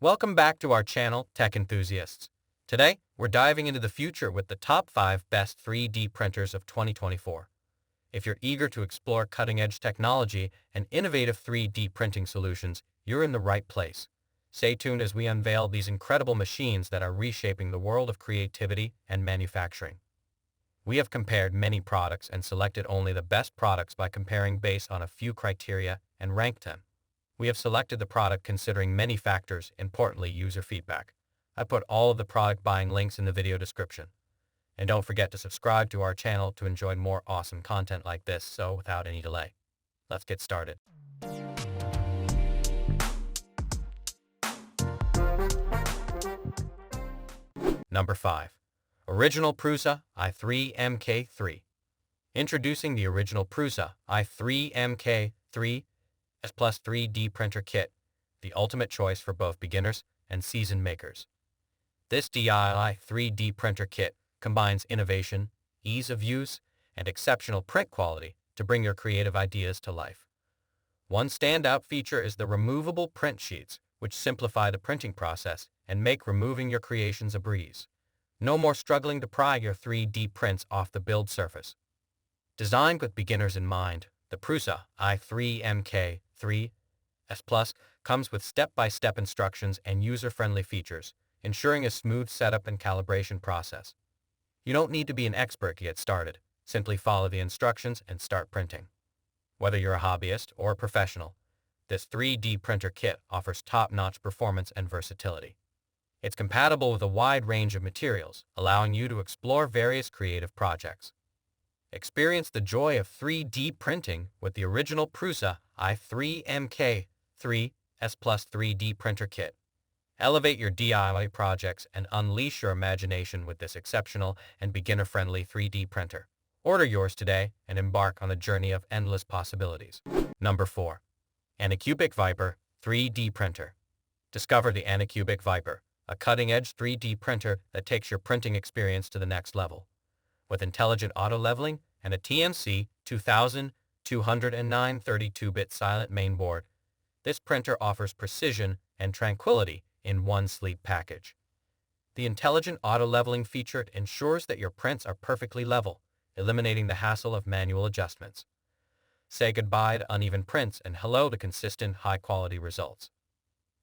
Welcome back to our channel, Tech Enthusiasts. Today, we're diving into the future with the top 5 best 3D printers of 2024. If you're eager to explore cutting-edge technology and innovative 3D printing solutions, you're in the right place. Stay tuned as we unveil these incredible machines that are reshaping the world of creativity and manufacturing. We have compared many products and selected only the best products by comparing based on a few criteria and ranked them. We have selected the product considering many factors, importantly user feedback. I put all of the product buying links in the video description. And don't forget to subscribe to our channel to enjoy more awesome content like this, so without any delay, let's get started. Number 5. Original Prusa i3 MK3. Introducing the original Prusa i3 MK3 S Plus 3D printer kit, the ultimate choice for both beginners and seasoned makers. This DIY 3D printer kit combines innovation, ease of use, and exceptional print quality to bring your creative ideas to life. One standout feature is the removable print sheets, which simplify the printing process and make removing your creations a breeze. No more struggling to pry your 3D prints off the build surface. Designed with beginners in mind, the Prusa i3 MK3 S Plus comes with step-by-step instructions and user-friendly features, ensuring a smooth setup and calibration process. You don't need to be an expert to get started. Simply follow the instructions and start printing. Whether you're a hobbyist or a professional, this 3D printer kit offers top-notch performance and versatility. It's compatible with a wide range of materials, allowing you to explore various creative projects. Experience the joy of 3D printing with the original Prusa i3 MK3 S Plus 3D printer kit. Elevate your DIY projects and unleash your imagination with this exceptional and beginner-friendly 3D printer. Order yours today and embark on a journey of endless possibilities. Number 4. ANYCUBIC Vyper 3D printer. Discover the ANYCUBIC Vyper, a cutting-edge 3D printer that takes your printing experience to the next level. With intelligent auto-leveling and a TNC 2209 32-bit silent mainboard, this printer offers precision and tranquility in one sleek package. The intelligent auto-leveling feature ensures that your prints are perfectly level, eliminating the hassle of manual adjustments. Say goodbye to uneven prints and hello to consistent, high-quality results.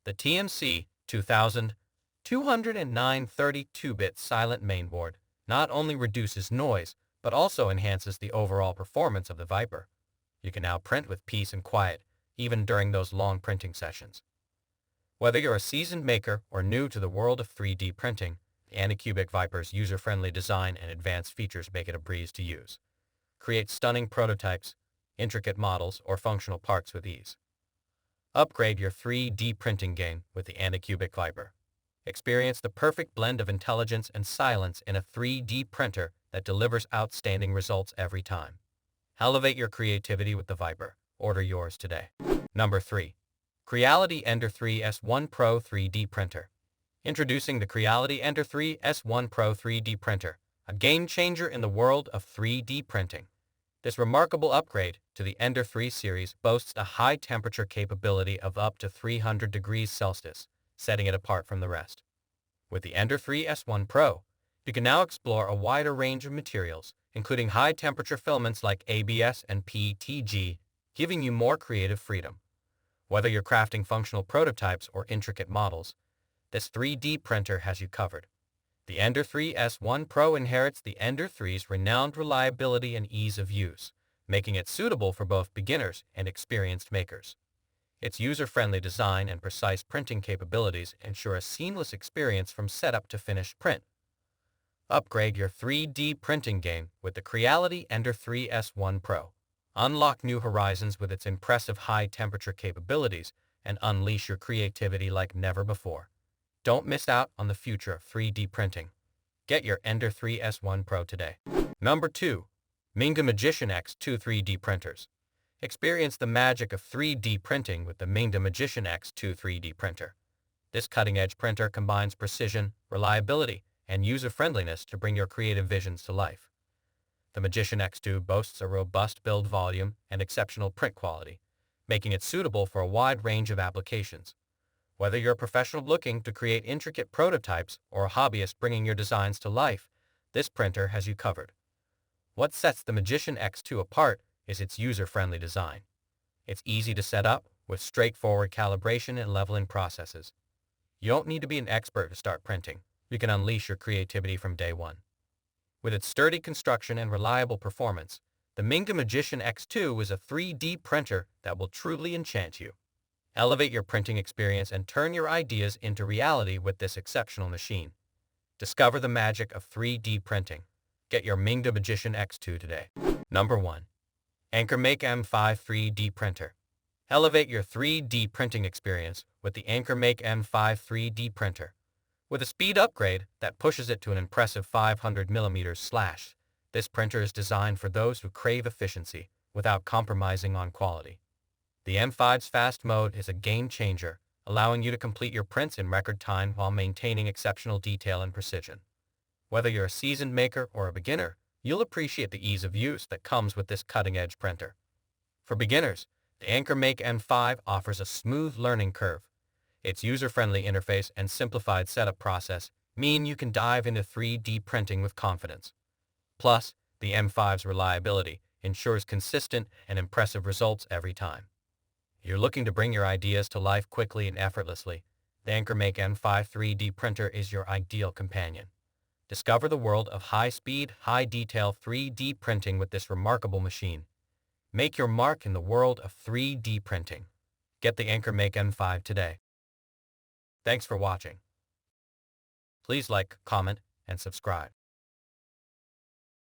The TNC 2209 32-bit silent mainboard not only reduces noise, but also enhances the overall performance of the Vyper. You can now print with peace and quiet, even during those long printing sessions. Whether you're a seasoned maker or new to the world of 3D printing, the ANYCUBIC Vyper's user-friendly design and advanced features make it a breeze to use. Create stunning prototypes, intricate models, or functional parts with ease. Upgrade your 3D printing game with the ANYCUBIC Vyper. Experience the perfect blend of intelligence and silence in a 3D printer that delivers outstanding results every time. Elevate your creativity with the Vyper. Order yours today. Number 3. Creality Ender 3 S1 Pro 3D Printer. Introducing the Creality Ender 3 S1 Pro 3D Printer, a game-changer in the world of 3D printing. This remarkable upgrade to the Ender 3 series boasts a high-temperature capability of up to 300 degrees Celsius, setting it apart from the rest. With the Ender 3 S1 Pro, you can now explore a wider range of materials, including high-temperature filaments like ABS and PETG, giving you more creative freedom. Whether you're crafting functional prototypes or intricate models, this 3D printer has you covered. The Ender 3 S1 Pro inherits the Ender 3's renowned reliability and ease of use, making it suitable for both beginners and experienced makers. Its user-friendly design and precise printing capabilities ensure a seamless experience from setup to finished print. Upgrade your 3D printing game with the Creality Ender 3 S1 Pro. Unlock new horizons with its impressive high-temperature capabilities and unleash your creativity like never before. Don't miss out on the future of 3D printing. Get your Ender 3 S1 Pro today. Number 2. Mingda Magician X2 3D Printers. Experience the magic of 3D printing with the Mingda Magician X2 3D printer. This cutting-edge printer combines precision, reliability, and user-friendliness to bring your creative visions to life. The Magician X2 boasts a robust build volume and exceptional print quality, making it suitable for a wide range of applications. Whether you're a professional looking to create intricate prototypes or a hobbyist bringing your designs to life, this printer has you covered. What sets the Magician X2 apart is its user-friendly design. It's easy to set up, with straightforward calibration and leveling processes. You don't need to be an expert to start printing. You can unleash your creativity from day one. With its sturdy construction and reliable performance, the Mingda Magician X2 is a 3D printer that will truly enchant you. Elevate your printing experience and turn your ideas into reality with this exceptional machine. Discover the magic of 3D printing. Get your Mingda Magician X2 today. Number 1. AnkerMake M5 3D Printer. Elevate your 3D printing experience with the AnkerMake M5 3D Printer. With a speed upgrade that pushes it to an impressive 500mm/. This printer is designed for those who crave efficiency without compromising on quality. The M5's fast mode is a game changer, allowing you to complete your prints in record time while maintaining exceptional detail and precision. Whether you're a seasoned maker or a beginner, you'll appreciate the ease of use that comes with this cutting-edge printer. For beginners, the AnkerMake M5 offers a smooth learning curve. Its user-friendly interface and simplified setup process mean you can dive into 3D printing with confidence. Plus, the M5's reliability ensures consistent and impressive results every time. If you're looking to bring your ideas to life quickly and effortlessly, the AnkerMake M5 3D printer is your ideal companion. Discover the world of high-speed, high-detail 3D printing with this remarkable machine. Make your mark in the world of 3D printing. Get the AnkerMake M5 today. Thanks for watching. Please like, comment, and subscribe.